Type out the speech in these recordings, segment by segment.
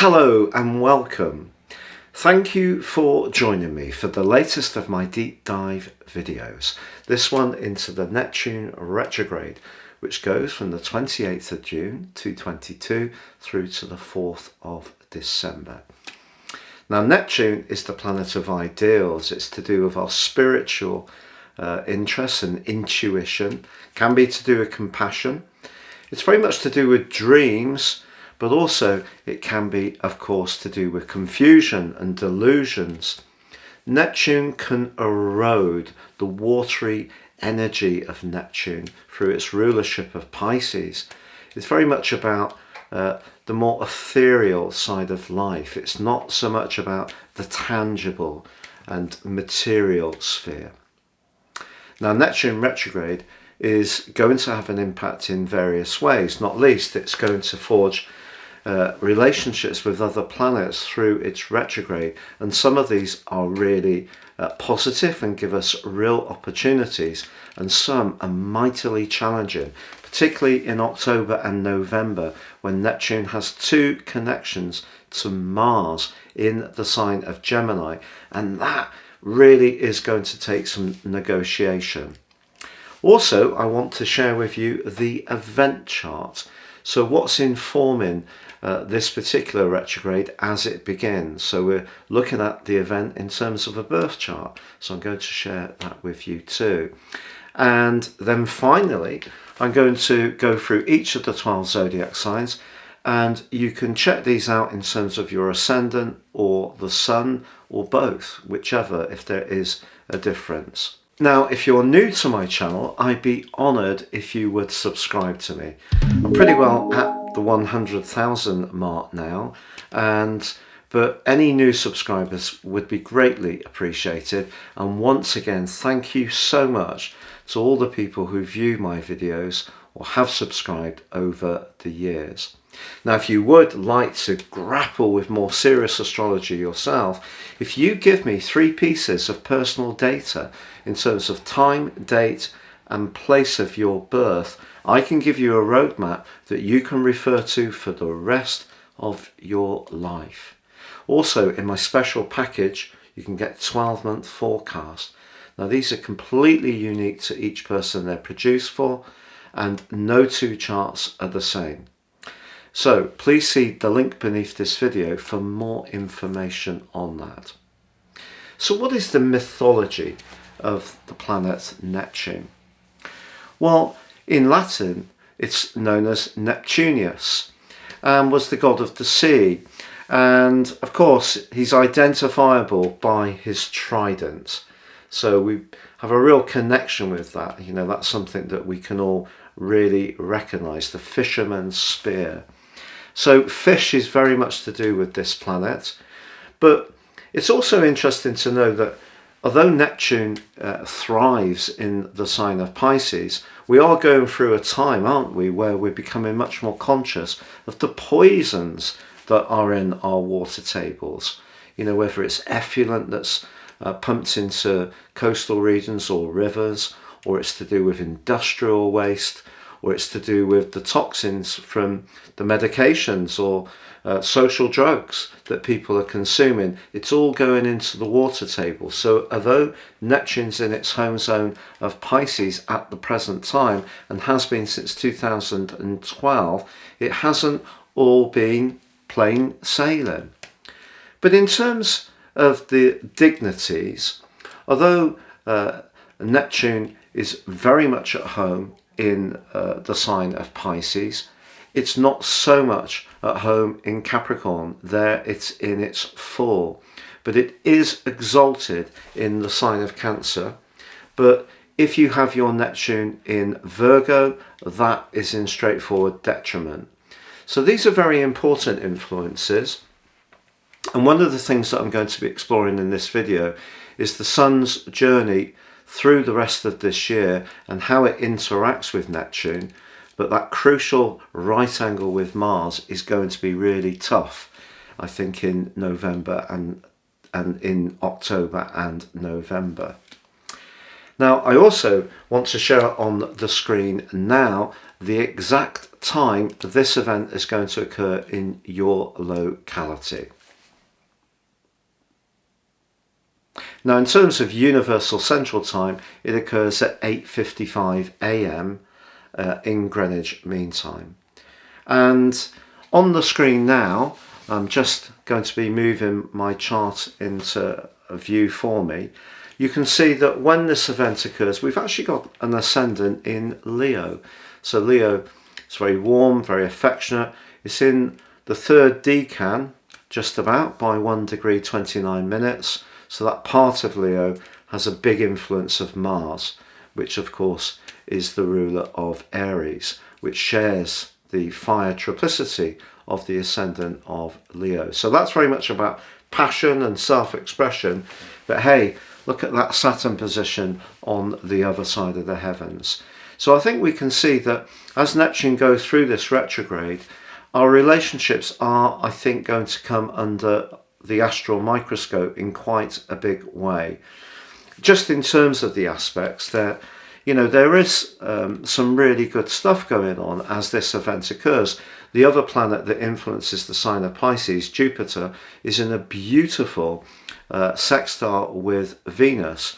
Hello and welcome. Thank you for joining me for the latest of my deep dive videos. This one into the Neptune Retrograde, which goes from the 28th of June 2022 through to the 4th of December. Now, Neptune is the planet of ideals. It's to do with our spiritual interests and intuition. Can be to do with compassion. It's very much to do with dreams, but also it can be, of course, to do with confusion and delusions. Neptune can erode the watery energy of Neptune through its rulership of Pisces. It's very much about the more ethereal side of life. It's not so much about the tangible and material sphere. Now, Neptune retrograde is going to have an impact in various ways. Not least, it's going to forge relationships with other planets through its retrograde, and some of these are really positive and give us real opportunities, and some are mightily challenging, particularly in October and November, when Neptune has two connections to Mars in the sign of Gemini, and that really is going to take some negotiation. Also, I want to share with you the event chart. So what's informing this particular retrograde as it begins? So we're looking at the event in terms of a birth chart. So I'm going to share that with you too. And then finally, I'm going to go through each of the 12 zodiac signs, and you can check these out in terms of your ascendant or the sun or both, whichever, if there is a difference. Now, if you're new to my channel, I'd be honoured if you would subscribe to me. I'm pretty well at the 100,000 mark now, but any new subscribers would be greatly appreciated. And once again, thank you so much to all the people who view my videos or have subscribed over the years. Now, if you would like to grapple with more serious astrology yourself, if you give me 3 pieces of personal data in terms of time, date and place of your birth, I can give you a roadmap that you can refer to for the rest of your life. Also, in my special package, you can get 12-month forecast. Now, these are completely unique to each person they're produced for, and no two charts are the same. So please see the link beneath this video for more information on that. So what is the mythology of the planet Neptune? Well, in Latin, it's known as Neptunius, and was the god of the sea. And of course, he's identifiable by his trident. So we have a real connection with that. You know, that's something that we can all really recognize, the fisherman's spear. So fish is very much to do with this planet, but it's also interesting to know that although Neptune thrives in the sign of Pisces, we are going through a time, aren't we, where we're becoming much more conscious of the poisons that are in our water tables. You know, whether it's effluent that's pumped into coastal regions or rivers, or it's to do with industrial waste, or it's to do with the toxins from the medications or social drugs that people are consuming. It's all going into the water table. So although Neptune's in its home zone of Pisces at the present time, and has been since 2012, it hasn't all been plain sailing. But in terms of the dignities, although Neptune is very much at home in the sign of Pisces, it's not so much at home in Capricorn. There it's in its fall, but it is exalted in the sign of Cancer. But if you have your Neptune in Virgo, that is in straightforward detriment. So these are very important influences, and one of the things that I'm going to be exploring in this video is the Sun's journey through the rest of this year and how it interacts with Neptune. But that crucial right angle with Mars is going to be really tough, I think, in November and in October and November. Now, I also want to show on the screen now the exact time this event is going to occur in your locality. Now, in terms of Universal Central Time, it occurs at 8:55 a.m. In Greenwich Mean Time. And on the screen now, I'm just going to be moving my chart into a view for me. You can see that when this event occurs, we've actually got an ascendant in Leo. So Leo is very warm, very affectionate. It's in the third decan, just about, by 1 degree 29 minutes. So that part of Leo has a big influence of Mars, which of course is the ruler of Aries, which shares the fire triplicity of the ascendant of Leo. So that's very much about passion and self-expression. But hey, look at that Saturn position on the other side of the heavens. So I think we can see that as Neptune goes through this retrograde, our relationships are, I think, going to come under the astral microscope in quite a big way. Just in terms of the aspects, there is some really good stuff going on as this event occurs. The other planet that influences the sign of Pisces, Jupiter, is in a beautiful sextile with Venus.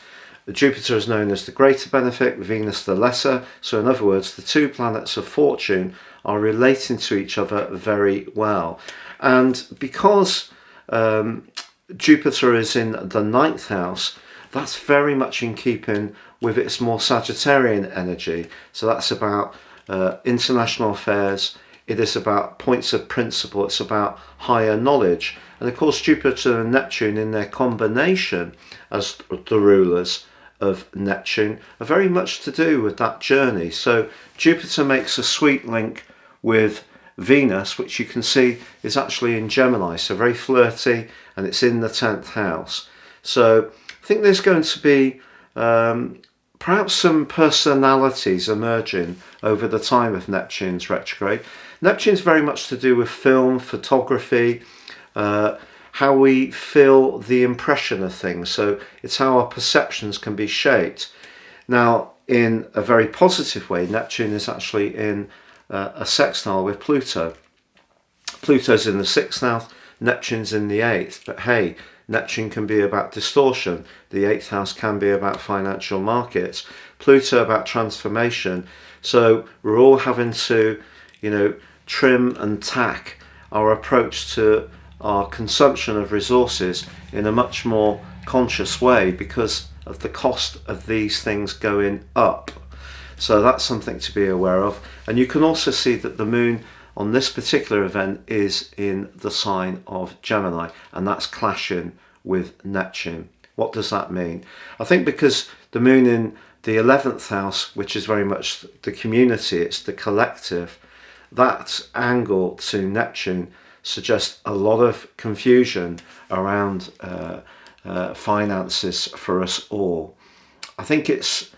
Jupiter is known as the greater benefic, Venus the lesser. So in other words, the two planets of fortune are relating to each other very well. And because Jupiter is in the 9th house, that's very much in keeping with its more Sagittarian energy. So that's about international affairs. It is about points of principle. It's about higher knowledge. And of course, Jupiter and Neptune in their combination as the rulers of Neptune are very much to do with that journey. So Jupiter makes a sweet link with Venus, which you can see is actually in Gemini, so very flirty, and it's in the 10th house. So I think there's going to be perhaps some personalities emerging over the time of Neptune's retrograde. Neptune's very much to do with film, photography, how we feel the impression of things. So it's how our perceptions can be shaped. Now, in a very positive way, Neptune is actually in a sextile with Pluto. Pluto's in the 6th house, Neptune's in the 8th. But hey, Neptune can be about distortion. The 8th house can be about financial markets. Pluto about transformation. So we're all having to, trim and tack our approach to our consumption of resources in a much more conscious way because of the cost of these things going up. So that's something to be aware of. And you can also see that the moon on this particular event is in the sign of Gemini, and that's clashing with Neptune. What does that mean? I think because the moon in the 11th house, which is very much the community, it's the collective, that angle to Neptune suggests a lot of confusion around finances for us all. I think it's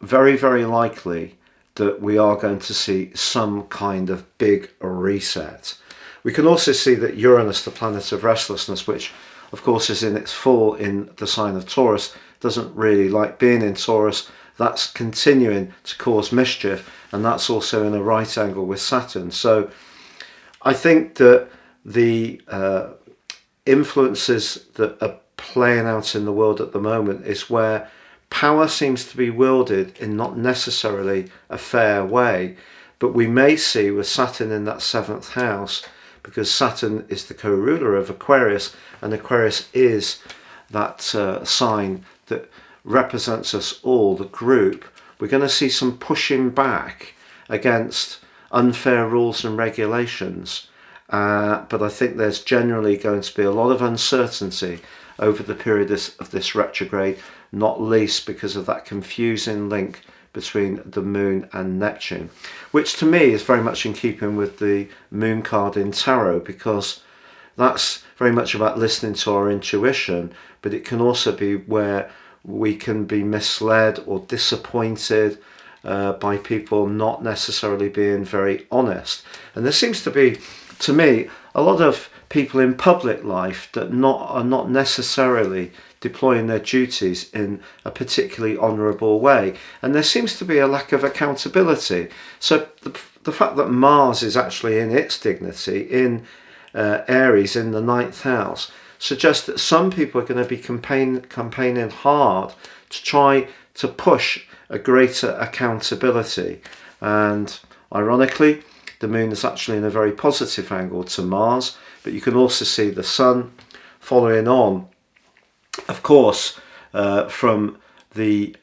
very, very likely that we are going to see some kind of big reset. We can also see that Uranus, the planet of restlessness, which of course is in its full in the sign of Taurus, doesn't really like being in Taurus. That's continuing to cause mischief, and that's also in a right angle with Saturn. So I think that the influences that are playing out in the world at the moment is where power seems to be wielded in not necessarily a fair way, but we may see with Saturn in that 7th house, because Saturn is the co-ruler of Aquarius, and Aquarius is that sign that represents us all, the group. We're going to see some pushing back against unfair rules and regulations. But I think there's generally going to be a lot of uncertainty over the period of this retrograde, not least because of that confusing link between the moon and Neptune, which to me is very much in keeping with the moon card in tarot, because that's very much about listening to our intuition, but it can also be where we can be misled or disappointed by people not necessarily being very honest. And there seems to be to me, a lot of people in public life that are not necessarily deploying their duties in a particularly honourable way, and there seems to be a lack of accountability. So the fact that Mars is actually in its dignity in Aries in the 9th house suggests that some people are going to be campaigning hard to try to push a greater accountability. And ironically, the moon is actually in a very positive angle to Mars, but you can also see the sun following on, of course, from the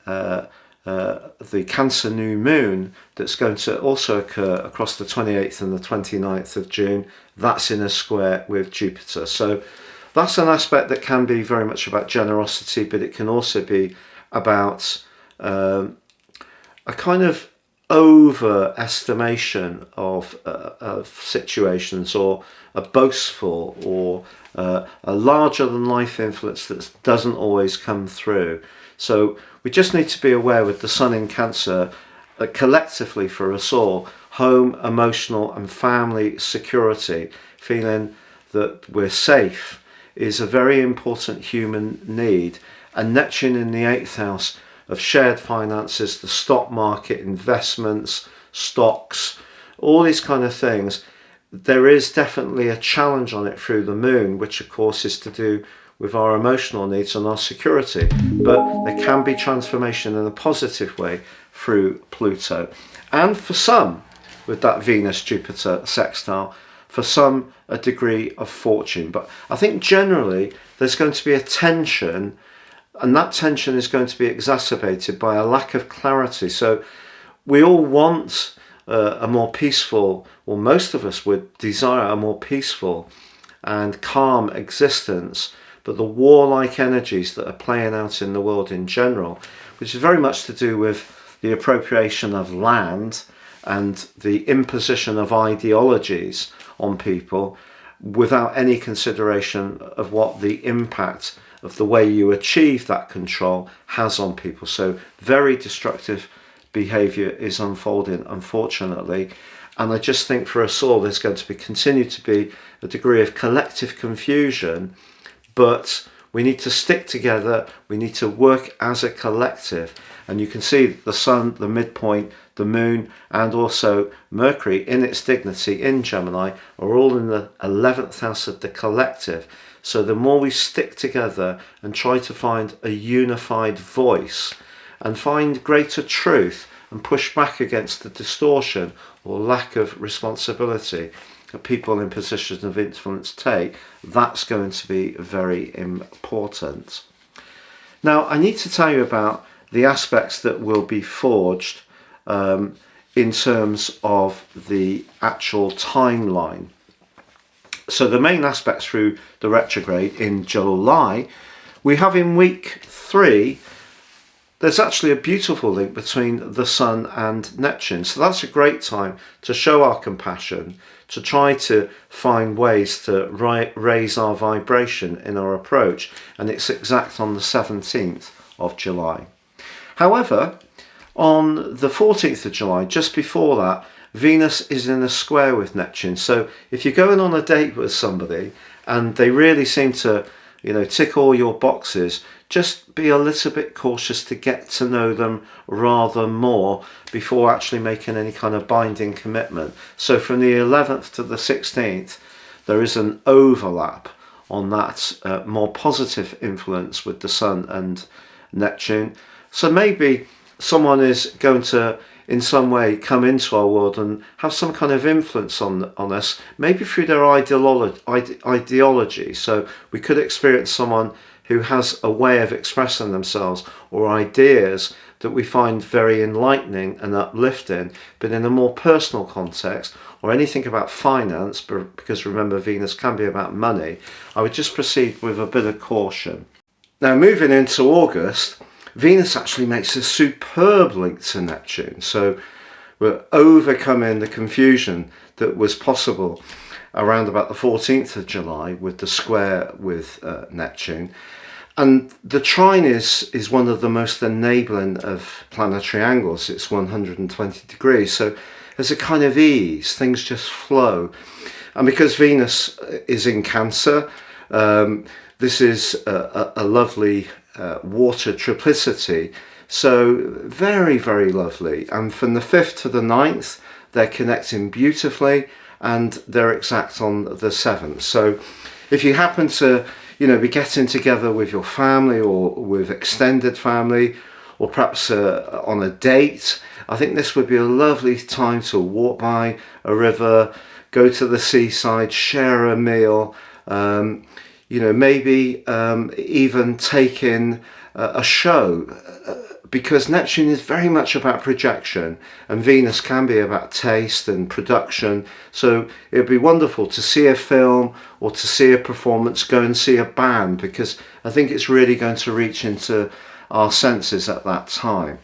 Cancer new moon that's going to also occur across the 28th and the 29th of June. That's in a square with Jupiter. So that's an aspect that can be very much about generosity, but it can also be about a kind of overestimation of situations, or a boastful or a larger than life influence that doesn't always come through. So we just need to be aware with the sun in Cancer that collectively for us all, home, emotional and family security, feeling that we're safe, is a very important human need. And Neptune in the 8th house of shared finances, the stock market, investments, stocks, all these kind of things, there is definitely a challenge on it through the moon, which of course is to do with our emotional needs and our security. But there can be transformation in a positive way through Pluto. And for some, with that Venus-Jupiter sextile, for some a degree of fortune. But I think generally there's going to be a tension, and that tension is going to be exacerbated by a lack of clarity. So we all want a more peaceful, or most of us would desire a more peaceful and calm existence, but the warlike energies that are playing out in the world in general, which is very much to do with the appropriation of land and the imposition of ideologies on people without any consideration of what the impact of the way you achieve that control has on people. So very destructive behaviour is unfolding, unfortunately. And I just think for us all there's going to continue to be a degree of collective confusion, but we need to stick together, we need to work as a collective. And you can see the sun, the midpoint, the moon and also Mercury in its dignity in Gemini are all in the 11th house of the collective. So the more we stick together and try to find a unified voice and find greater truth and push back against the distortion or lack of responsibility that people in positions of influence take, that's going to be very important. Now, I need to tell you about the aspects that will be forged in terms of the actual timeline. So the main aspects through the retrograde in July, we have in week 3, there's actually a beautiful link between the Sun and Neptune. So that's a great time to show our compassion, to try to find ways to raise our vibration in our approach. And it's exact on the 17th of July. However, on the 14th of July, just before that, Venus is in a square with Neptune. So if you're going on a date with somebody and they really seem to, tick all your boxes, just be a little bit cautious to get to know them rather more before actually making any kind of binding commitment. So from the 11th to the 16th, there is an overlap on that more positive influence with the Sun and Neptune. So maybe someone is going to in some way come into our world and have some kind of influence on us, maybe through their ideology. So we could experience someone who has a way of expressing themselves or ideas that we find very enlightening and uplifting, but in a more personal context, or anything about finance, because remember Venus can be about money, I would just proceed with a bit of caution. Now moving into August, Venus actually makes a superb link to Neptune. So we're overcoming the confusion that was possible around about the 14th of July with the square with Neptune. And the trine is one of the most enabling of planetary angles. It's 120 degrees. So there's a kind of ease, things just flow. And because Venus is in Cancer, this is a lovely water triplicity. So very, very lovely. And from the 5th to the 9th, they're connecting beautifully, and they're exact on the 7th. So if you happen to, be getting together with your family or with extended family, or perhaps on a date, I think this would be a lovely time to walk by a river, go to the seaside, share a meal, maybe even take in a show, because Neptune is very much about projection, and Venus can be about taste and production. So it would be wonderful to see a film or to see a performance, go and see a band, because I think it's really going to reach into our senses at that time.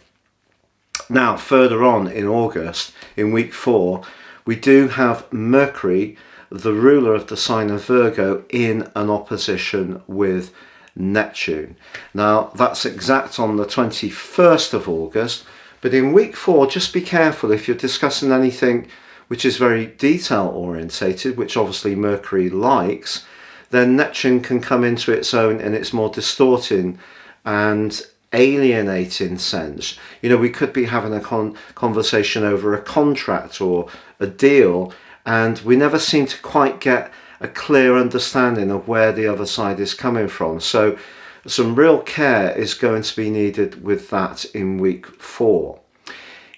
Now, further on in August, in week 4, we do have Mercury, the ruler of the sign of Virgo, in an opposition with Neptune. Now, that's exact on the 21st of August, but in week 4, just be careful if you're discussing anything which is very detail orientated, which obviously Mercury likes, then Neptune can come into its own in its more distorting and alienating sense. We could be having a conversation over a contract or a deal, and we never seem to quite get a clear understanding of where the other side is coming from. So some real care is going to be needed with that in week 4.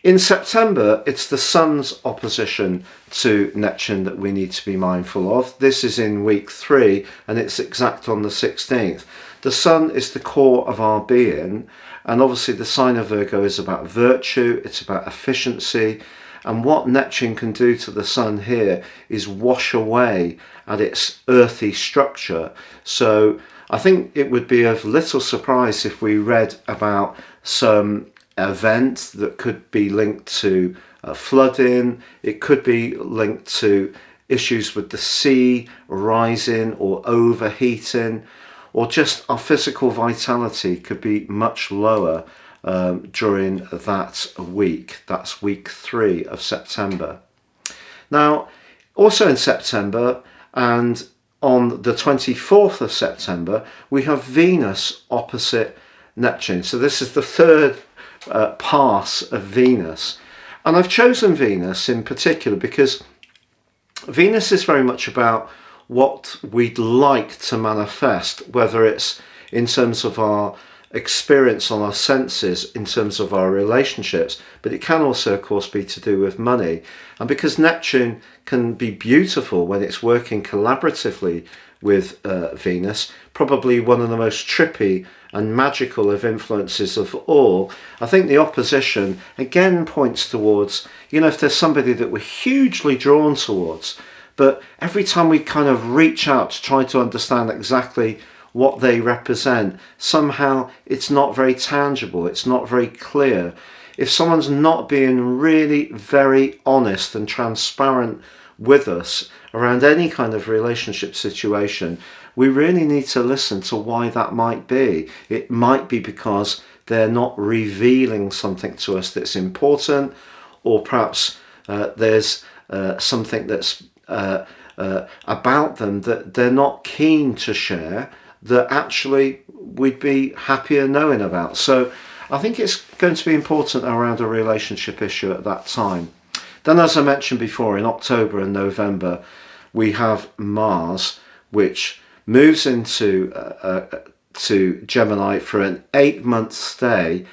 In September, it's the Sun's opposition to Neptune that we need to be mindful of. This is in week 3, and it's exact on the 16th. The Sun is the core of our being, and obviously the sign of Virgo is about virtue, it's about efficiency, and what Neptune can do to the Sun here is wash away at its earthy structure. So I think it would be of little surprise if we read about some event that could be linked to flooding, it could be linked to issues with the sea rising or overheating, or just our physical vitality could be much lower during that week. That's week 3 of September. Now, also in September, and on the 24th of September, we have Venus opposite Neptune. So this is the third pass of Venus. And I've chosen Venus in particular because Venus is very much about what we'd like to manifest, whether it's in terms of our experience on our senses, in terms of our relationships, but it can also, of course, be to do with money. And because Neptune can be beautiful when it's working collaboratively with Venus, probably one of the most trippy and magical of influences of all, I think the opposition again points towards, if there's somebody that we're hugely drawn towards, but every time we kind of reach out to try to understand exactly what they represent, somehow it's not very tangible, it's not very clear. If someone's not being really very honest and transparent with us around any kind of relationship situation, we really need to listen to why that might be. It might be because they're not revealing something to us that's important, or perhaps there's something that's about them that they're not keen to share, that actually we'd be happier knowing about. So I think it's going to be important around a relationship issue at that time. Then, as I mentioned before, in October and November, we have Mars, which moves into to Gemini for an 8-month stay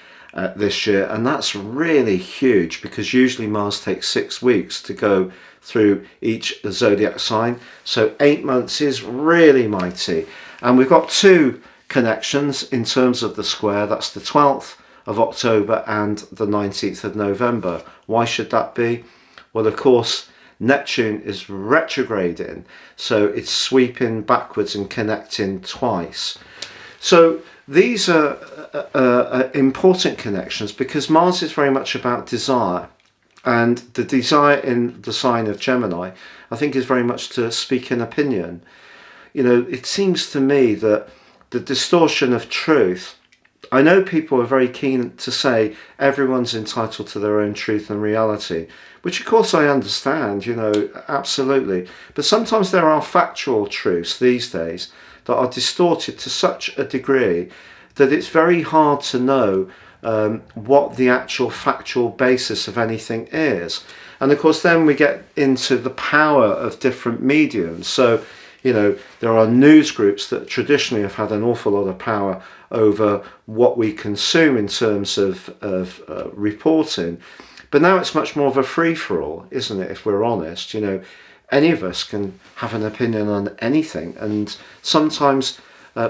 this year, and that's really huge because usually Mars takes 6 weeks to go through each zodiac sign. So 8 months is really mighty. And we've got 2 connections in terms of the square. That's the 12th of October and the 19th of November. Why should that be? Well, of course, Neptune is retrograding, so it's sweeping backwards and connecting twice. So these are important connections because Mars is very much about desire. And the desire in the sign of Gemini, I think, is very much to speak an opinion. It seems to me that the distortion of truth I know people are very keen to say everyone's entitled to their own truth and reality, which of course I understand, absolutely. But sometimes there are factual truths these days that are distorted to such a degree that it's very hard to know what the actual factual basis of anything is. And of course then we get into the power of different mediums. So, there are news groups that traditionally have had an awful lot of power over what we consume in terms of reporting. But now it's much more of a free-for-all, isn't it, if we're honest? Any of us can have an opinion on anything. And sometimes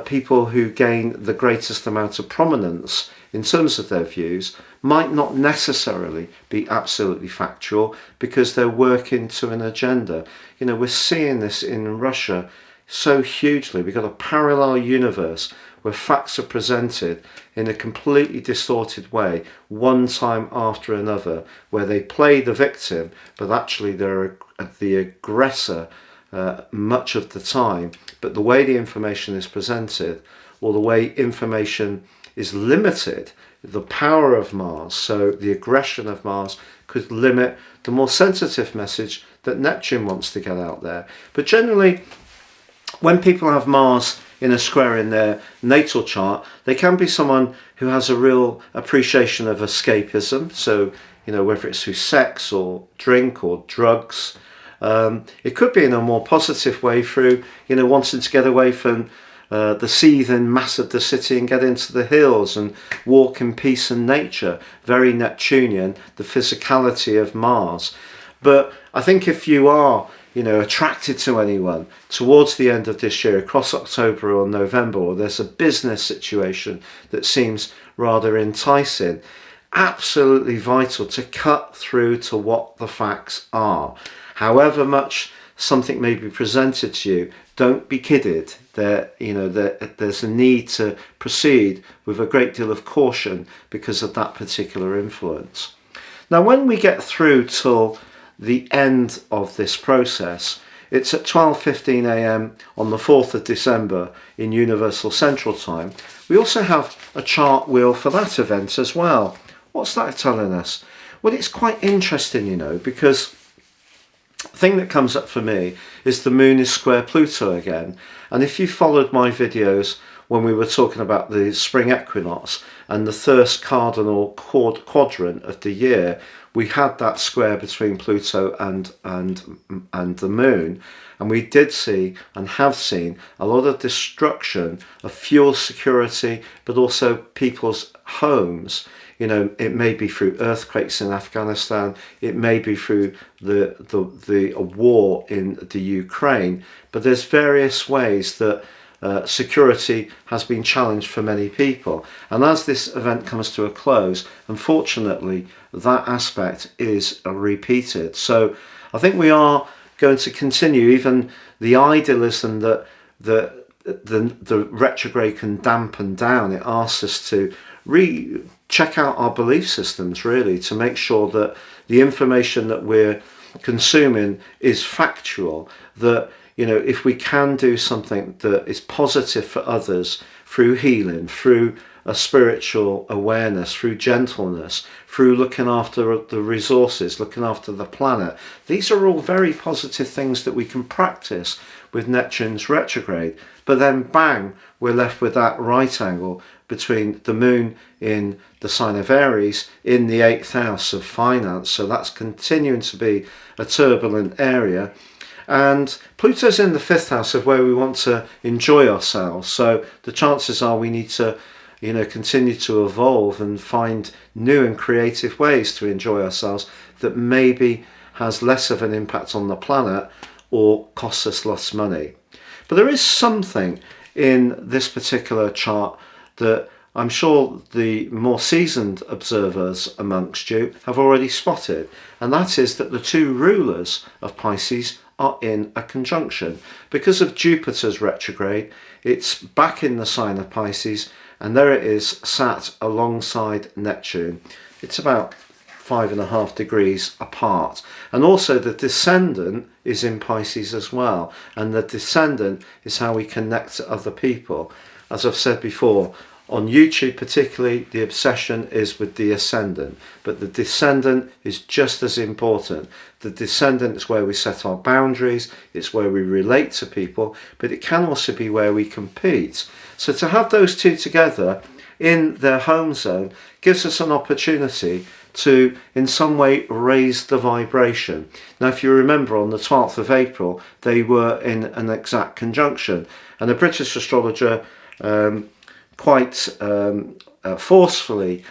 people who gain the greatest amount of prominence in terms of their views might not necessarily be absolutely factual because they're working to an agenda. We're seeing this in Russia so hugely. We've got a parallel universe where facts are presented in a completely distorted way, one time after another, where they play the victim, but actually they're the aggressor much of the time. But the way the information is presented, or the way information is limited, the power of Mars, so the aggression of Mars, could limit the more sensitive message that Neptune wants to get out there. But generally, when people have Mars in a square in their natal chart, they can be someone who has a real appreciation of escapism. So, whether it's through sex or drink or drugs, it could be in a more positive way through, wanting to get away from the seething mass of the city and get into the hills and walk in peace and nature. Very Neptunian, the physicality of Mars. But I think if you are, attracted to anyone towards the end of this year, across October or November, or there's a business situation that seems rather enticing, absolutely vital to cut through to what the facts are. However much something may be presented to you, don't be kidded. There's a need to proceed with a great deal of caution because of that particular influence. Now, when we get through till the end of this process, it's at 12:15 a.m. on the 4th of December in Universal Central Time. We also have a chart wheel for that event as well. What's that telling us? Well, it's quite interesting, because the thing that comes up for me is the moon is square Pluto again. And if you followed my videos when we were talking about the spring equinox and the first cardinal quadrant of the year, we had that square between Pluto and the moon, and we did see and have seen a lot of destruction of fuel security, but also people's homes. It may be through earthquakes in Afghanistan, it may be through the war in the Ukraine, but there's various ways that security has been challenged for many people. And as this event comes to a close, unfortunately, that aspect is repeated. So I think we are going to continue, even the idealism that the retrograde can dampen down. It asks us to check out our belief systems, really, to make sure that the information that we're consuming is factual, that if we can do something that is positive for others through healing, through a spiritual awareness, through gentleness, through looking after the resources, looking after the planet, these are all very positive things that we can practice with Neptune's retrograde. But then bang, we're left with that right angle between the moon in the sign of Aries in the 8th house of finance. So that's continuing to be a turbulent area. And Pluto's in the 5th house of where we want to enjoy ourselves. So the chances are we need to, continue to evolve and find new and creative ways to enjoy ourselves that maybe has less of an impact on the planet or costs us less money. But there is something in this particular chart that I'm sure the more seasoned observers amongst you have already spotted, and that is that the two rulers of Pisces are in a conjunction. Because of Jupiter's retrograde, it's back in the sign of Pisces, and there it is sat alongside Neptune. It's about 5.5 degrees apart. And also the descendant is in Pisces as well, and the descendant is how we connect to other people. As I've said before, On YouTube particularly, the obsession is with the ascendant, but the descendant is just as important. The descendant is where we set our boundaries, it's where we relate to people, but it can also be where we compete. So to have those two together in their home zone gives us an opportunity to in some way raise the vibration. Now if you remember, on the 12th of April they were in an exact conjunction, and a British astrologer quite forcefully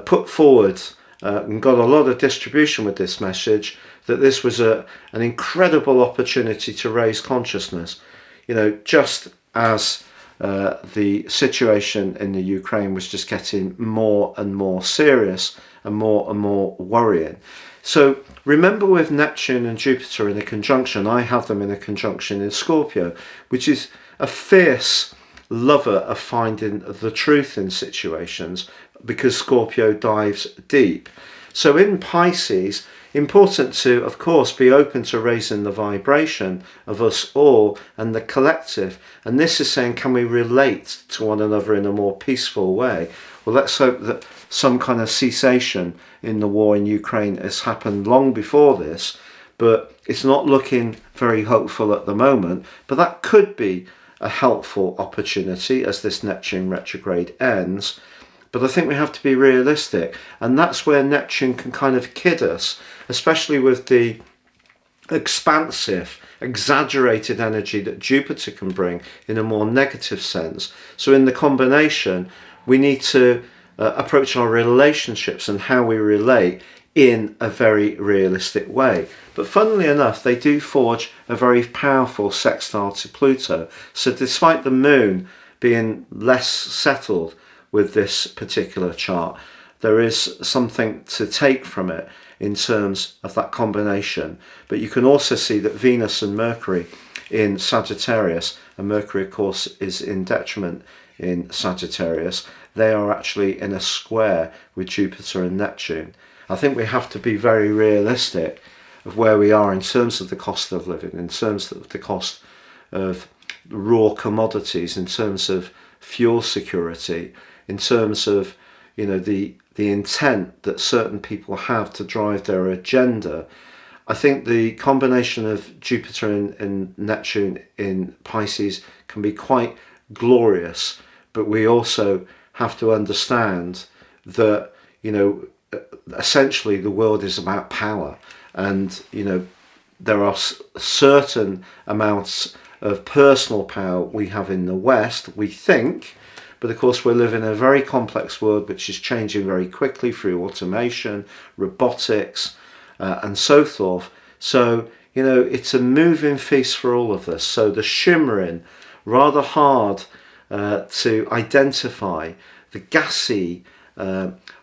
put forward and got a lot of distribution with this message, that this was an incredible opportunity to raise consciousness. You know, just as the situation in the Ukraine was just getting more and more serious and more worrying. So remember, with Neptune and Jupiter in a conjunction, I have them in a conjunction in Scorpio, which is a fierce lover of finding the truth in situations, because Scorpio dives deep. So in Pisces, important to, of course, be open to raising the vibration of us all and the collective. And this is saying, can we relate to one another in a more peaceful way? Well, let's hope that some kind of cessation in the war in Ukraine has happened long before this, but it's not looking very hopeful at the moment. But that could be a helpful opportunity as this Neptune retrograde ends. But I think we have to be realistic, and that's where Neptune can kind of kid us, especially with the expansive, exaggerated energy that Jupiter can bring in a more negative sense. So in the combination, we need to approach our relationships and how we relate in a very realistic way. But funnily enough, they do forge a very powerful sextile to Pluto. So despite the moon being less settled with this particular chart, there is something to take from it in terms of that combination. But you can also see that Venus and Mercury in Sagittarius, and Mercury of course is in detriment in Sagittarius, they are actually in a square with Jupiter and Neptune. I think we have to be very realistic of where we are in terms of the cost of living, in terms of the cost of raw commodities, in terms of fuel security, in terms of, you know, the intent that certain people have to drive their agenda. I think the combination of Jupiter and Neptune in Pisces can be quite glorious, but we also have to understand that, you know, essentially the world is about power, and, you know, there are certain amounts of personal power we have in the West, we think, but of course we're living in a very complex world which is changing very quickly through automation, robotics, and so forth. So, you know, it's a moving feast for all of us. So the shimmering, rather hard to identify, the gassy,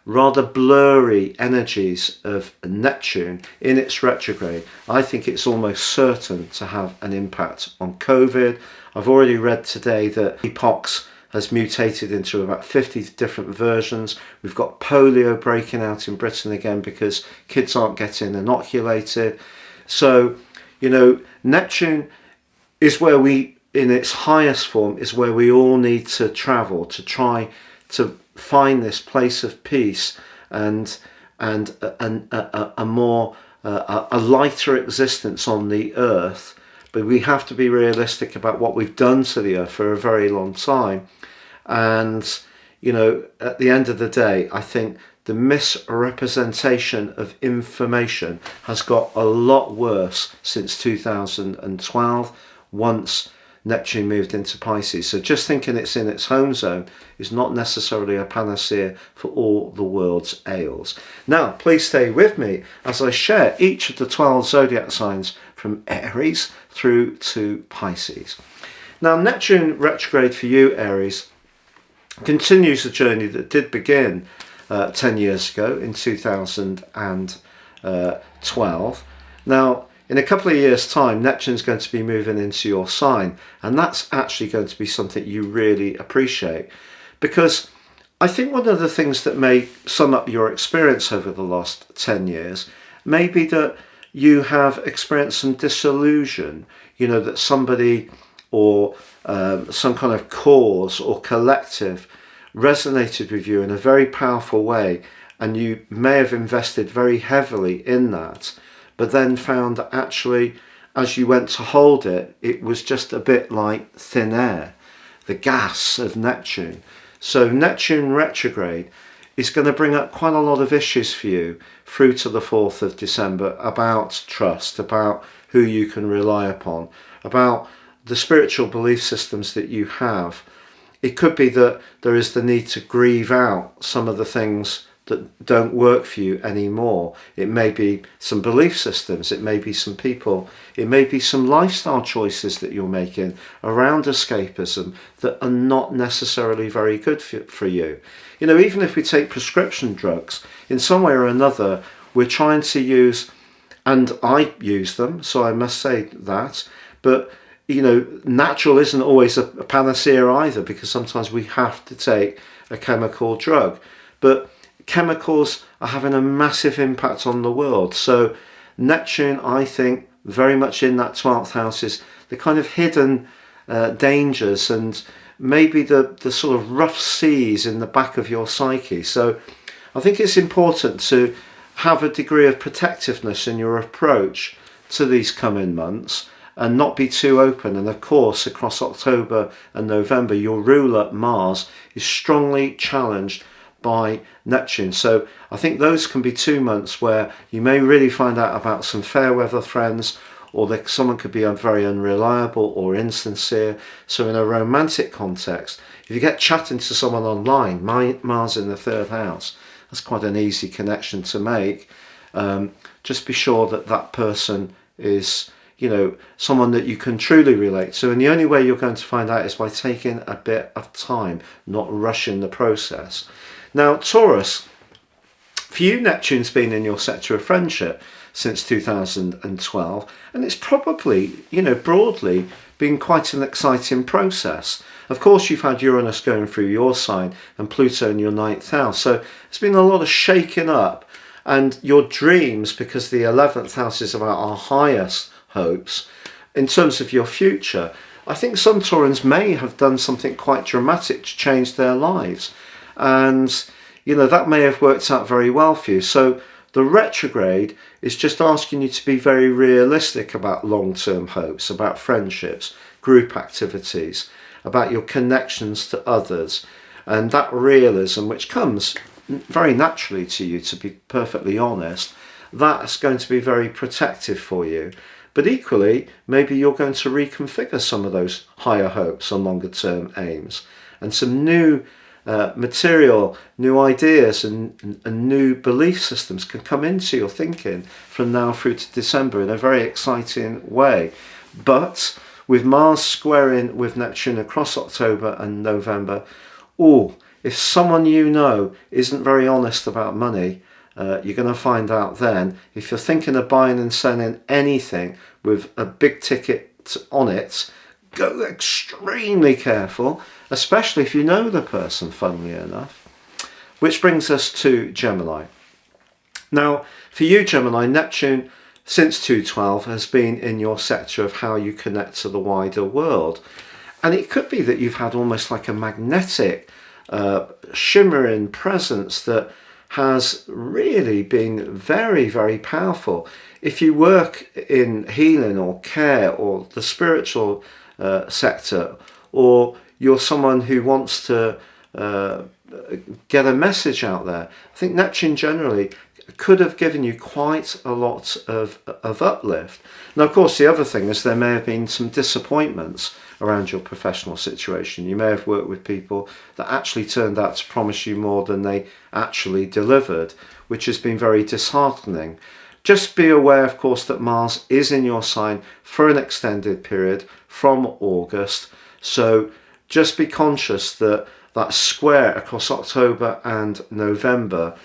rather blurry energies of Neptune in its retrograde, I think it's almost certain to have an impact on COVID. I've already read today that Epox has mutated into about 50 different versions. We've got polio breaking out in Britain again because kids aren't getting inoculated. So, you know, Neptune is where we, in its highest form, is where we all need to travel to try to find this place of peace and a more a lighter existence on the earth. But we have to be realistic about what we've done to the earth for a very long time. And, you know, at the end of the day, I think the misrepresentation of information has got a lot worse since 2012, once Neptune moved into Pisces. So just thinking it's in its home zone is not necessarily a panacea for all the world's ails. Now, please stay with me as I share each of the 12 zodiac signs from Aries through to Pisces. Now, Neptune retrograde for you, Aries, continues the journey that did begin 10 years ago in 2012. Now, in a couple of years' time, Neptune's going to be moving into your sign, and that's actually going to be something you really appreciate, because I think one of the things that may sum up your experience over the last 10 years may be that you have experienced some disillusion, you know, that somebody or some kind of cause or collective resonated with you in a very powerful way, and you may have invested very heavily in that, but then found that actually, as you went to hold it, it was just a bit like thin air, the gas of Neptune. So Neptune retrograde is going to bring up quite a lot of issues for you through to the 4th of December about trust, about who you can rely upon, about the spiritual belief systems that you have. It could be that there is the need to grieve out some of the things that don't work for you anymore. It may be some belief systems, it may be some people, it may be some lifestyle choices that you're making around escapism that are not necessarily very good for you. You know, even if we take prescription drugs, in some way or another, we're trying to use, and I use them, so I must say that, but you know, natural isn't always a panacea either, because sometimes we have to take a chemical drug. But chemicals are having a massive impact on the world. So Neptune, I think, very much in that 12th house is the kind of hidden dangers and maybe the sort of rough seas in the back of your psyche. So I think it's important to have a degree of protectiveness in your approach to these coming months and not be too open. And of course, across October and November, your ruler Mars is strongly challenged by Neptune. So I think those can be 2 months where you may really find out about some fair weather friends, or that someone could be very unreliable or insincere. So in a romantic context, if you get chatting to someone online, Mars in the 3rd house, that's quite an easy connection to make. Just be sure that that person is, you know, someone that you can truly relate to. And the only way you're going to find out is by taking a bit of time, not rushing the process. Now, Taurus, for you, Neptune's been in your sector of friendship since 2012, and it's probably, you know, broadly been quite an exciting process. Of course, you've had Uranus going through your sign and Pluto in your 9th house, so it's been a lot of shaking up, and your dreams, because the 11th house is about our highest hopes in terms of your future. I think some Taurans may have done something quite dramatic to change their lives, and you know, that may have worked out very well for you. So the retrograde is just asking you to be very realistic about long-term hopes, about friendships, group activities, about your connections to others, and that realism, which comes very naturally to you, to be perfectly honest, that's going to be very protective for you. But equally, maybe you're going to reconfigure some of those higher hopes and longer term aims, and some new material, new ideas and new belief systems can come into your thinking from now through to December in a very exciting way. But with Mars squaring with Neptune across October and November, if someone you know isn't very honest about money, you're going to find out then. If you're thinking of buying and selling anything with a big ticket on it, go extremely careful, especially if you know the person, funnily enough. Which brings us to Gemini. Now, for you, Gemini, Neptune, since 2012, has been in your sector of how you connect to the wider world. And it could be that you've had almost like a magnetic, shimmering presence that has really been very, very powerful. If you work in healing or care or the spiritual sector, or you're someone who wants to get a message out there, I think Neptune generally could have given you quite a lot of uplift. Now, of course, the other thing is there may have been some disappointments around your professional situation. You may have worked with people that actually turned out to promise you more than they actually delivered, which has been very disheartening. Just be aware, of course, that Mars is in your sign for an extended period from August. So just be conscious that that square across October and November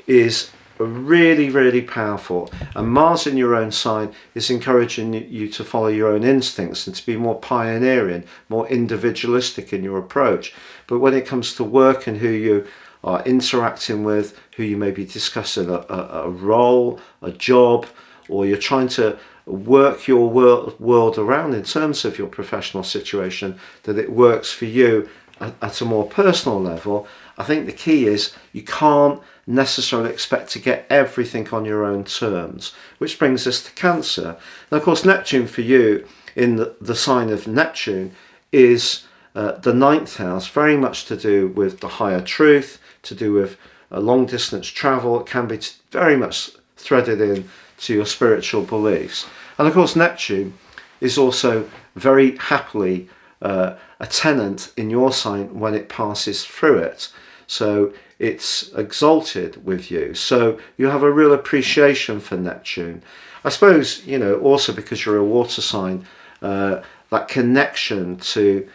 is really, really powerful. And Mars in your own sign is encouraging you to follow your own instincts and to be more pioneering, more individualistic in your approach. But when it comes to work and who you are interacting with, who you may be discussing a role, a job, or you're trying to work your world around in terms of your professional situation, that it works for you at a more personal level, I think the key is you can't necessarily expect to get everything on your own terms, which brings us to Cancer. Now, of course, Neptune for you in the sign of Neptune is the ninth house, very much to do with the higher truth, to do with long distance travel. It can be very much threaded in to your spiritual beliefs. And of course, Neptune is also very happily a tenant in your sign when it passes through it. So it's exalted with you. So you have a real appreciation for Neptune. I suppose, you know, also because you're a water sign, that connection to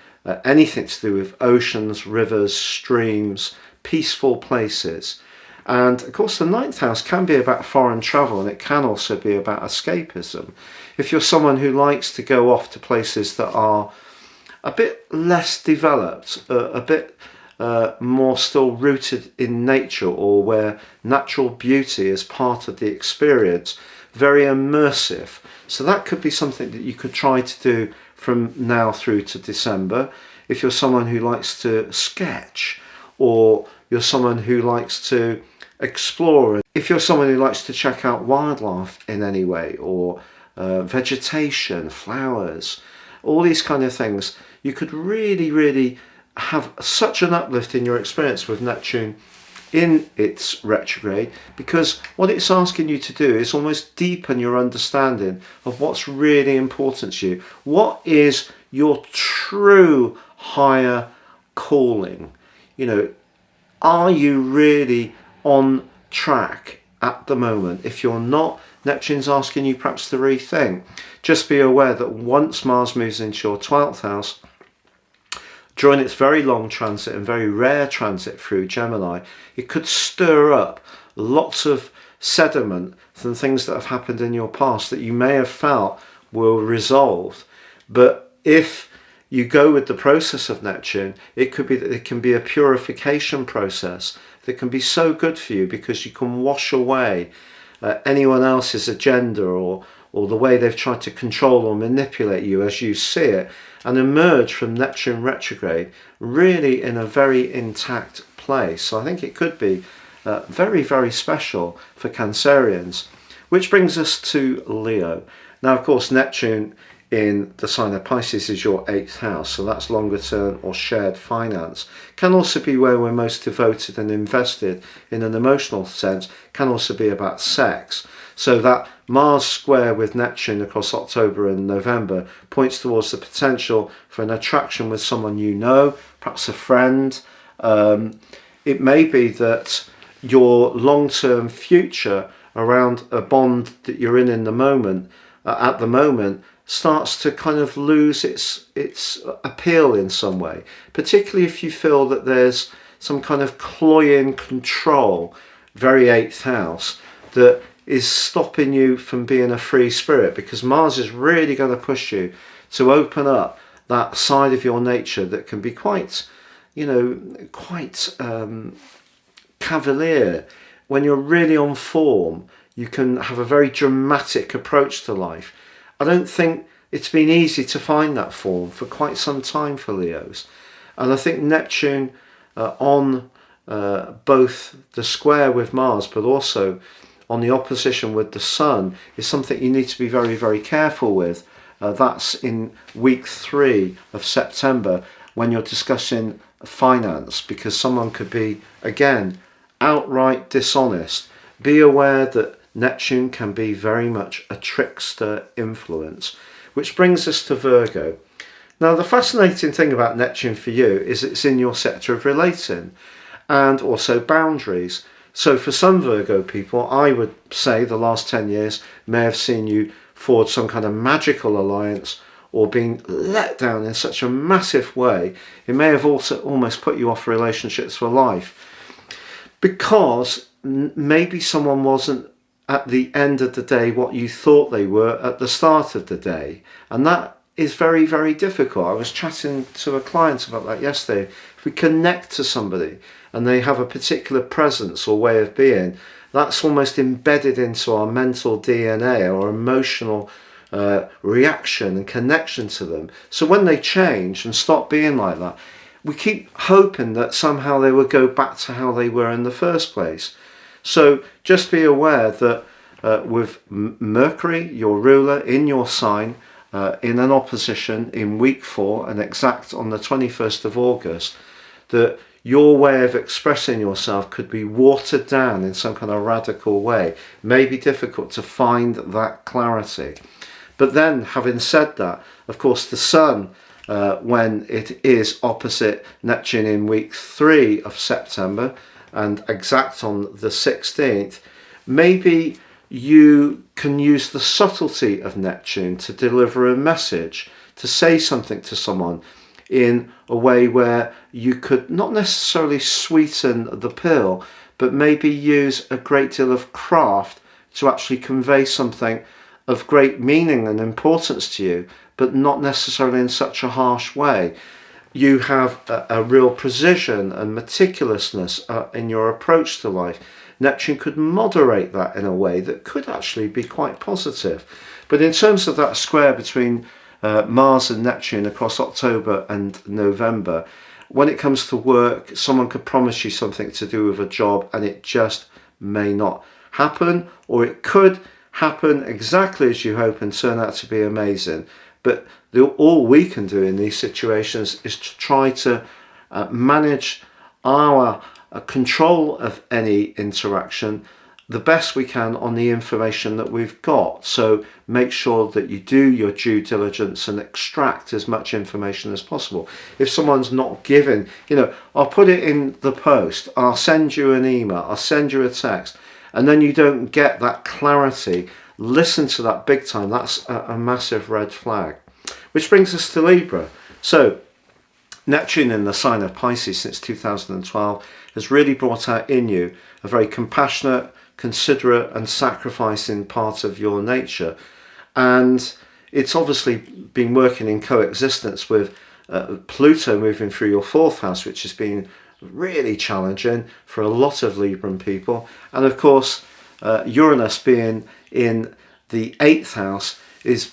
anything to do with oceans, rivers, streams, peaceful places. And of course, the ninth house can be about foreign travel, and it can also be about escapism. If you're someone who likes to go off to places that are a bit less developed, a bit more still rooted in nature, or where natural beauty is part of the experience, very immersive. So that could be something that you could try to do from now through to December. If you're someone who likes to sketch, or you're someone who likes to explore, if you're someone who likes to check out wildlife in any way, or vegetation, flowers, all these kind of things, you could really have such an uplift in your experience with Neptune in its retrograde, because what it's asking you to do is almost deepen your understanding of what's really important to you. What is your true higher calling? You know, are you really on track at the moment? If you're not, Neptune's asking you perhaps to rethink. Just be aware that once Mars moves into your 12th house, during its very long transit and very rare transit through Gemini, it could stir up lots of sediment from things that have happened in your past that you may have felt were resolved. But if you go with the process of Neptune, it could be that it can be a purification process that can be so good for you, because you can wash away anyone else's agenda or the way they've tried to control or manipulate you as you see it, and emerge from Neptune retrograde really in a very intact place. So I think it could be very special for Cancerians. Which brings us to Leo. Now, of course, Neptune in the sign of Pisces is your 8th house, so that's longer term or shared finance. Can also be where we're most devoted and invested in an emotional sense. Can also be about sex. So that Mars square with Neptune across October and November points towards the potential for an attraction with someone you know, perhaps a friend. It may be that your long-term future around a bond that you're in the moment, at the moment, starts to kind of lose its appeal in some way, particularly if you feel that there's some kind of cloying control, very 8th house, that is stopping you from being a free spirit, because Mars is really going to push you to open up that side of your nature that can be quite, you know, quite cavalier. When you're really on form, you can have a very dramatic approach to life. I don't think it's been easy to find that form for quite some time for Leos. And I think Neptune on both the square with Mars, but also on the opposition with the Sun, is something you need to be very careful with. That's in week 3 of September, when you're discussing finance, because someone could be, again, outright dishonest. Be aware that Neptune can be very much a trickster influence. Which brings us to Virgo. Now, the fascinating thing about Neptune for you is it's in your sector of relating and also boundaries. So for some Virgo people, I would say the last 10 years may have seen you forge some kind of magical alliance, or being let down in such a massive way. It may have also almost put you off relationships for life, because maybe someone wasn't at the end of the day what you thought they were at the start of the day. And that is very difficult. I was chatting to a client about that yesterday. If we connect to somebody and they have a particular presence or way of being, that's almost embedded into our mental DNA, our emotional reaction and connection to them. So when they change and stop being like that, we keep hoping that somehow they will go back to how they were in the first place. So just be aware that with Mercury, your ruler, in your sign, in an opposition in week 4 and exact on the 21st of August, that your way of expressing yourself could be watered down in some kind of radical way. It may be difficult to find that clarity. But then, having said that, of course, the Sun, when it is opposite Neptune in week 3 of September and exact on the 16th, maybe you can use the subtlety of Neptune to deliver a message, to say something to someone in a way where you could not necessarily sweeten the pill, but maybe use a great deal of craft to actually convey something of great meaning and importance to you, but not necessarily in such a harsh way. You have a real precision and meticulousness in your approach to life. Neptune could moderate that in a way that could actually be quite positive. But in terms of that square between Mars and Neptune across October and November, when it comes to work, someone could promise you something to do with a job and it just may not happen, or it could happen exactly as you hope and turn out to be amazing. But all we can do in these situations is to try to manage our control of any interaction the best we can on the information that we've got. So make sure that you do your due diligence and extract as much information as possible. If someone's not given, I'll put it in the post, I'll send you an email, I'll send you a text, and then you don't get that clarity, listen to that big time. That's a massive red flag. Which brings us to Libra. So Neptune in the sign of Pisces since 2012 has really brought out in you a very compassionate, considerate and sacrificing part of your nature. And it's obviously been working in coexistence with Pluto moving through your 4th house, which has been really challenging for a lot of Libran people. And of course, Uranus being in the 8th house is,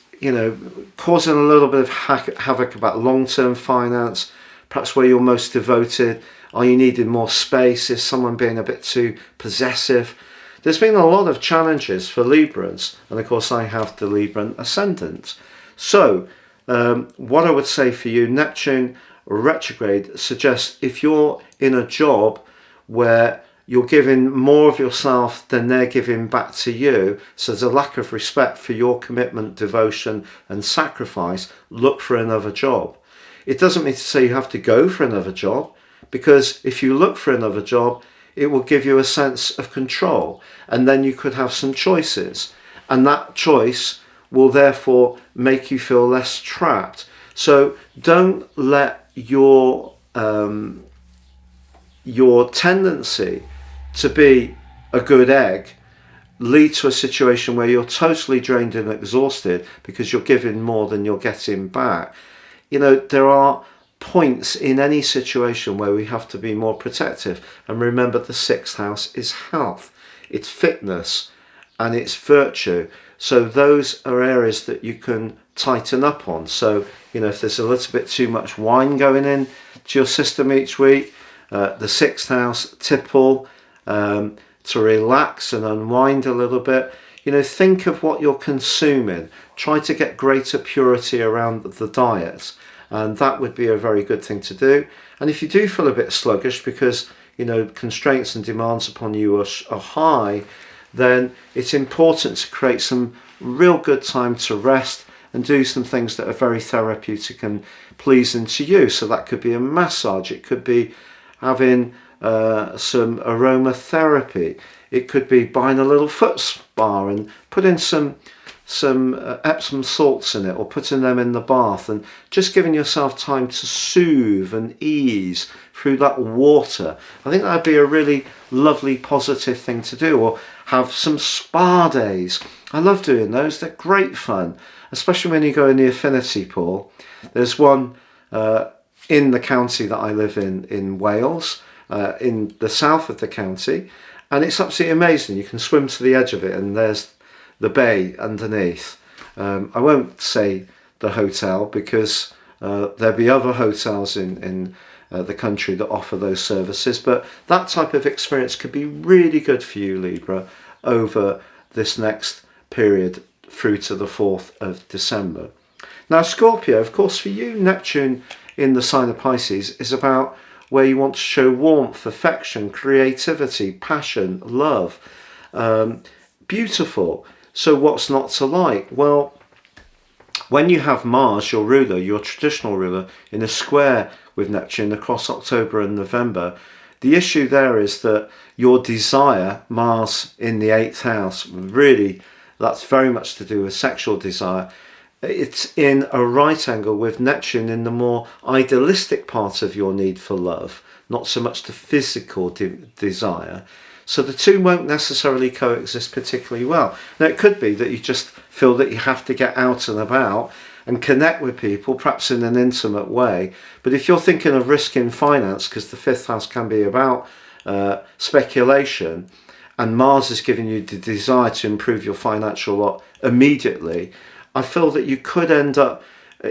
causing a little bit of havoc about long-term finance, perhaps where you're most devoted. Are you needing more space? Is someone being a bit too possessive? There's been a lot of challenges for Librans, and of course I have the Libran ascendant. So what I would say for you, Neptune retrograde suggests if you're in a job where you're giving more of yourself than they're giving back to you, so there's a lack of respect for your commitment, devotion and sacrifice, look for another job. It doesn't mean to say you have to go for another job, because if you look for another job, it will give you a sense of control, and then you could have some choices, and that choice will therefore make you feel less trapped. So don't let your tendency to be a good egg lead to a situation where you're totally drained and exhausted because you're giving more than you're getting back. There are points in any situation where we have to be more protective. And remember, the 6th house is health, it's fitness and it's virtue. So those are areas that you can tighten up on. So, if there's a little bit too much wine going in to your system each week, the 6th house tipple, to relax and unwind a little bit. Think of what you're consuming. Try to get greater purity around the diet, and that would be a very good thing to do. And if you do feel a bit sluggish because constraints and demands upon you are high, then it's important to create some real good time to rest and do some things that are very therapeutic and pleasing to you. So that could be a massage, it could be having some aromatherapy, it could be buying a little foot spa and putting some Epsom salts in it, or putting them in the bath, and just giving yourself time to soothe and ease through that water. I think that'd be a really lovely positive thing to do. Or have some spa days. I love doing those, they're great fun, especially when you go in the affinity pool. There's one in the county that I live in Wales, in the south of the county, and it's absolutely amazing. You can swim to the edge of it and there's the bay underneath. I won't say the hotel because there'll be other hotels in the country that offer those services. But that type of experience could be really good for you, Libra, over this next period through to the 4th of December. Now, Scorpio, of course, for you, Neptune in the sign of Pisces is about where you want to show warmth, affection, creativity, passion, love. Beautiful. So what's not to like? Well, when you have Mars, your ruler, your traditional ruler, in a square with Neptune across October and November, the issue there is that your desire, Mars in the 8th house, really, that's very much to do with sexual desire. It's in a right angle with Neptune in the more idealistic part of your need for love, not so much the physical desire. So the two won't necessarily coexist particularly well. Now, it could be that you just feel that you have to get out and about and connect with people, perhaps in an intimate way. But if you're thinking of risk in finance, because the 5th house can be about speculation, and Mars is giving you the desire to improve your financial lot immediately, I feel that you could end up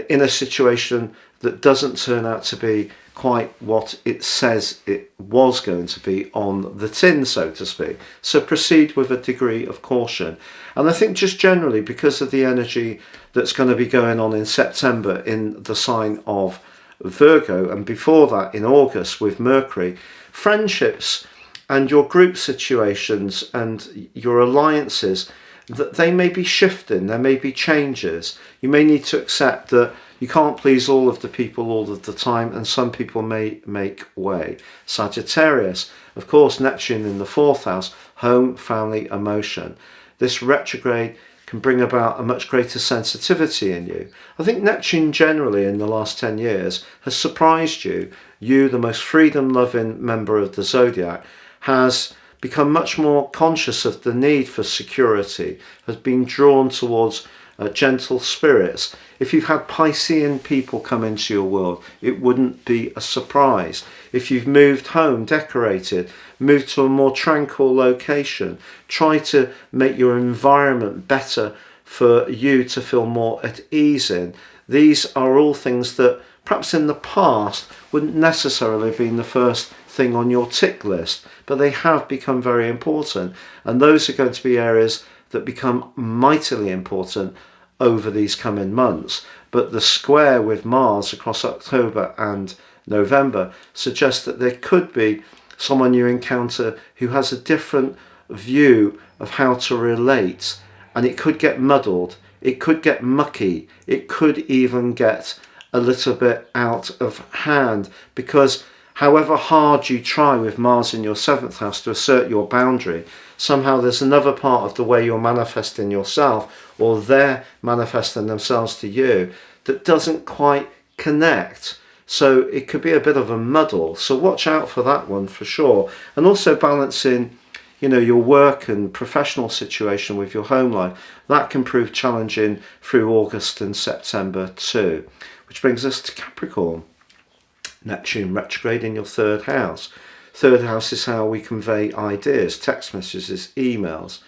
in a situation that doesn't turn out to be quite what it says it was going to be on the tin, so to speak. So proceed with a degree of caution. And I think just generally, because of the energy that's going to be going on in September in the sign of Virgo, and before that in August with Mercury, friendships and your group situations and your alliances, that they may be shifting, there may be changes. You may need to accept that you can't please all of the people all of the time, and some people may make way. Sagittarius, of course, Neptune in the 4th house, home, family, emotion. This retrograde can bring about a much greater sensitivity in you. I think Neptune generally in the last 10 years has surprised you. You, the most freedom-loving member of the Zodiac, has become much more conscious of the need for security, has been drawn towards gentle spirits. If you've had Piscean people come into your world, it wouldn't be a surprise. If you've moved home, decorated, moved to a more tranquil location, try to make your environment better for you to feel more at ease in. These are all things that perhaps in the past wouldn't necessarily have been the first thing on your tick list, but they have become very important. And those are going to be areas that become mightily important over these coming months. But the square with Mars across October and November suggests that there could be someone you encounter who has a different view of how to relate, and it could get muddled, it could get mucky, it could even get a little bit out of hand, because however hard you try with Mars in your 7th house to assert your boundary, somehow there's another part of the way you're manifesting yourself, or they're manifesting themselves to you, that doesn't quite connect. So it could be a bit of a muddle. So watch out for that one for sure. And also balancing, your work and professional situation with your home life. That can prove challenging through August and September too. Which brings us to Capricorn. Neptune retrograde in your 3rd house. 3rd house is how we convey ideas, text messages, emails.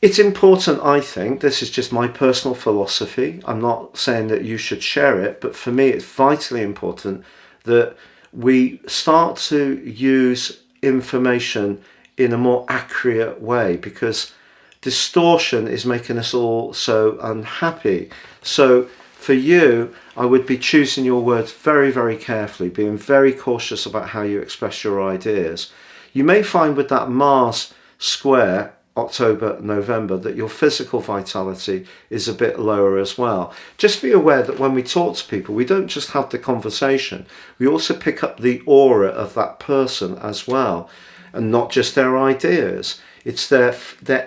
It's important, I think, this is just my personal philosophy, I'm not saying that you should share it, but for me it's vitally important that we start to use information in a more accurate way, because distortion is making us all so unhappy. So for you, I would be choosing your words very, very carefully, being very cautious about how you express your ideas. You may find with that Mars square, October, November, that your physical vitality is a bit lower as well. Just be aware that when we talk to people, we don't just have the conversation, we also pick up the aura of that person as well, and not just their ideas. It's their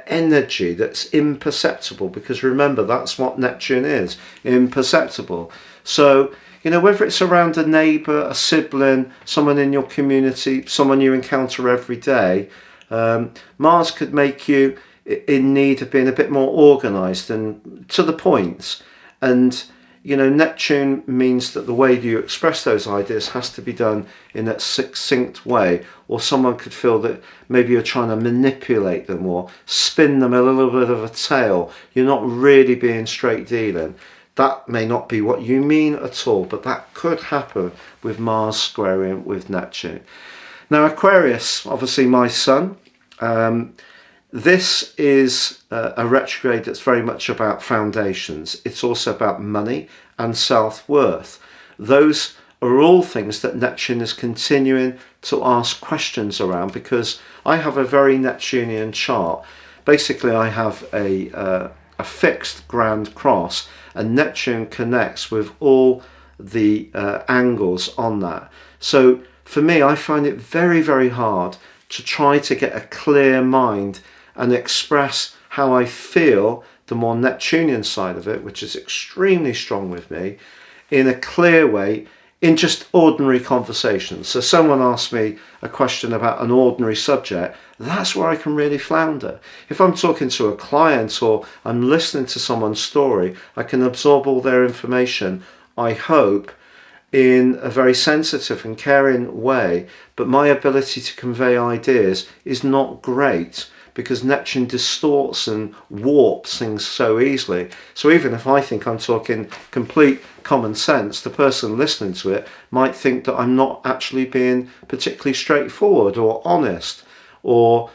energy that's imperceptible, because remember, that's what Neptune is, imperceptible. So, whether it's around a neighbour, a sibling, someone in your community, someone you encounter every day, Mars could make you in need of being a bit more organised and to the point. And, Neptune means that the way you express those ideas has to be done in a succinct way, or someone could feel that maybe you're trying to manipulate them or spin them a little bit of a tale. You're not really being straight dealing. that may not be what you mean at all, but that could happen with Mars squaring with Neptune. Now, Aquarius, obviously my sun, this is a retrograde that's very much about foundations. It's also about money and self-worth. Those are all things that Neptune is continuing to ask questions around, because I have a very Neptunian chart. Basically, I have a fixed grand cross, and Neptune connects with all the angles on that. So for me, I find it very, very hard to try to get a clear mind and express how I feel, the more Neptunian side of it, which is extremely strong with me, in a clear way, in just ordinary conversations. So someone asks me a question about an ordinary subject, that's where I can really flounder. If I'm talking to a client or I'm listening to someone's story, I can absorb all their information, I hope, in a very sensitive and caring way, but my ability to convey ideas is not great, because Neptune distorts and warps things so easily. So even if I think I'm talking complete common sense, the person listening to it might think that I'm not actually being particularly straightforward or honest, or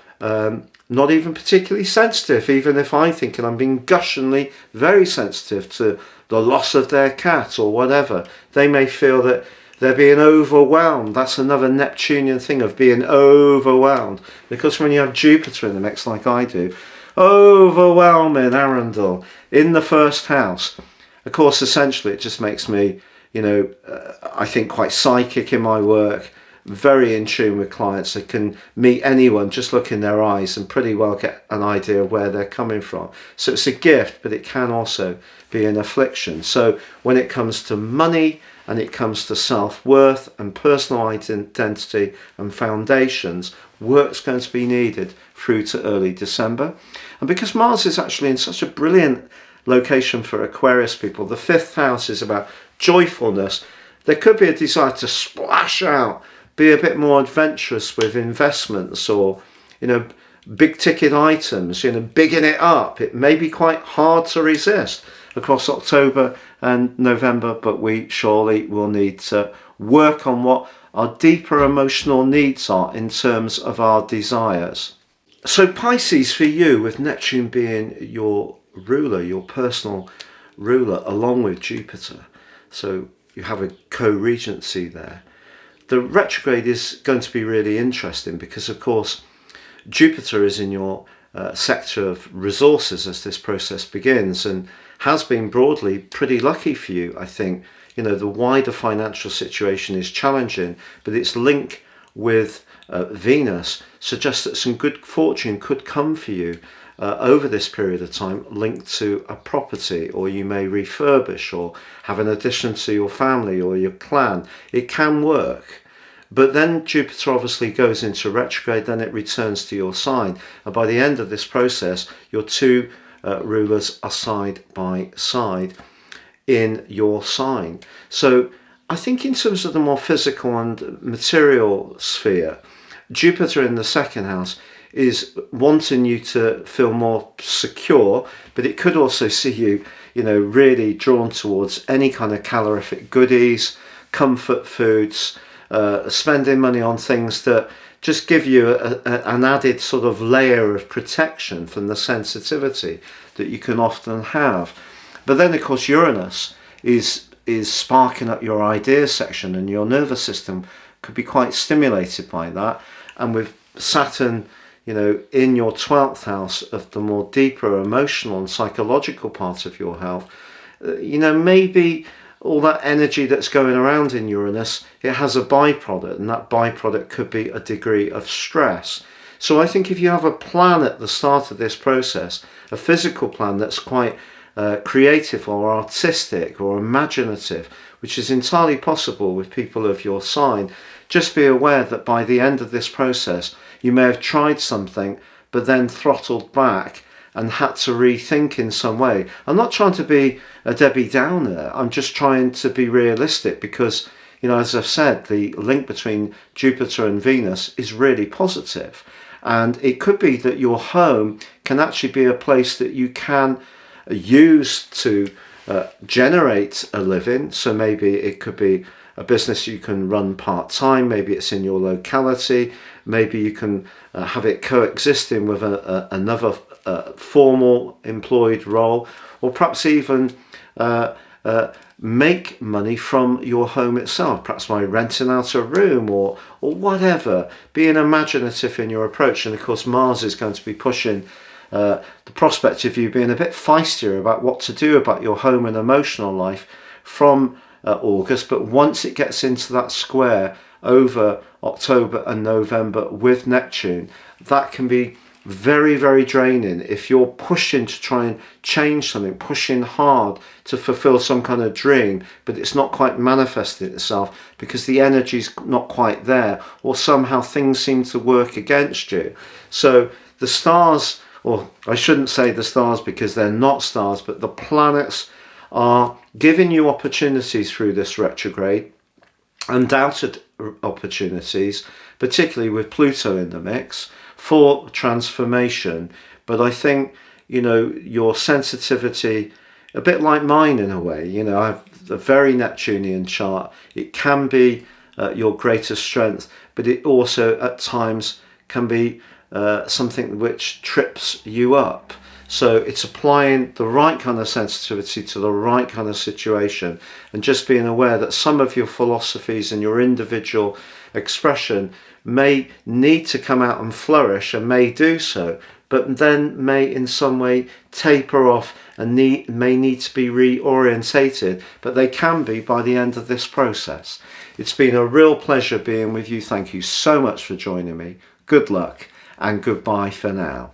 not even particularly sensitive, even if I'm thinking I'm being gushingly very sensitive to the loss of their cat or whatever. They may feel that they're being overwhelmed. That's another Neptunian thing, of being overwhelmed. Because when you have Jupiter in the mix, like I do, overwhelming Arundell in the first house. Of course, essentially, it just makes me, I think quite psychic in my work, very in tune with clients. I can meet anyone, just look in their eyes and pretty well get an idea of where they're coming from. So it's a gift, but it can also be an affliction. So when it comes to money, and it comes to self-worth and personal identity and foundations, work's going to be needed through to early December. And because Mars is actually in such a brilliant location for Aquarius people, the 5th house is about joyfulness. There could be a desire to splash out, be a bit more adventurous with investments, or, big ticket items, bigging it up. It may be quite hard to resist across October and November, but we surely will need to work on what our deeper emotional needs are in terms of our desires. So Pisces, for you, with Neptune being your ruler, your personal ruler, along with Jupiter, so you have a co-regency there. The retrograde is going to be really interesting because, of course, Jupiter is in your sector of resources as this process begins, and has been broadly pretty lucky for you, I think. The wider financial situation is challenging, but its link with Venus suggests that some good fortune could come for you over this period of time, linked to a property, or you may refurbish or have an addition to your family or your clan. It can work. But then Jupiter obviously goes into retrograde, then it returns to your sign. And by the end of this process, your two rulers are side by side in your sign. So I think in terms of the more physical and material sphere, Jupiter in the 2nd house is wanting you to feel more secure, but it could also see you, really drawn towards any kind of calorific goodies, comfort foods, spending money on things that just give you an added sort of layer of protection from the sensitivity that you can often have. But then, of course, Uranus is sparking up your ideas section, and your nervous system could be quite stimulated by that. And with Saturn, in your 12th house of the more deeper emotional and psychological part of your health, maybe all that energy that's going around in Uranus, it has a byproduct, and that byproduct could be a degree of stress. So I think if you have a plan at the start of this process, a physical plan that's quite creative or artistic or imaginative, which is entirely possible with people of your sign, just be aware that by the end of this process, you may have tried something, but then throttled back and had to rethink in some way. I'm not trying to be a Debbie Downer. I'm just trying to be realistic because, as I've said, the link between Jupiter and Venus is really positive. And it could be that your home can actually be a place that you can use to generate a living. So maybe it could be a business you can run part-time, maybe it's in your locality, make you can have it coexisting with another formal employed role, or perhaps even make money from your home itself, perhaps by renting out a room or whatever. Being imaginative in your approach. And of course Mars is going to be pushing the prospect of you being a bit feistier about what to do about your home and emotional life from August. But once it gets into that square over October and November with Neptune, that can be very, very draining if you're pushing to try and change something, pushing hard to fulfill some kind of dream, but it's not quite manifesting itself because the energy's not quite there, or somehow things seem to work against you. So the stars, or I shouldn't say the stars because they're not stars, but the planets are giving you opportunities through this retrograde, undoubted opportunities, particularly with Pluto in the mix, for transformation. But I think, you know, your sensitivity, a bit like mine in a way, you know, I have a very Neptunian chart. It can be your greatest strength, but it also at times can be something which trips you up. So it's applying the right kind of sensitivity to the right kind of situation, and just being aware that some of your philosophies and your individual expression may need to come out and flourish, and may do so, but then may in some way taper off and may need to be reorientated, but they can be by the end of this process. It's been a real pleasure being with you. Thank you so much for joining me. Good luck and goodbye for now.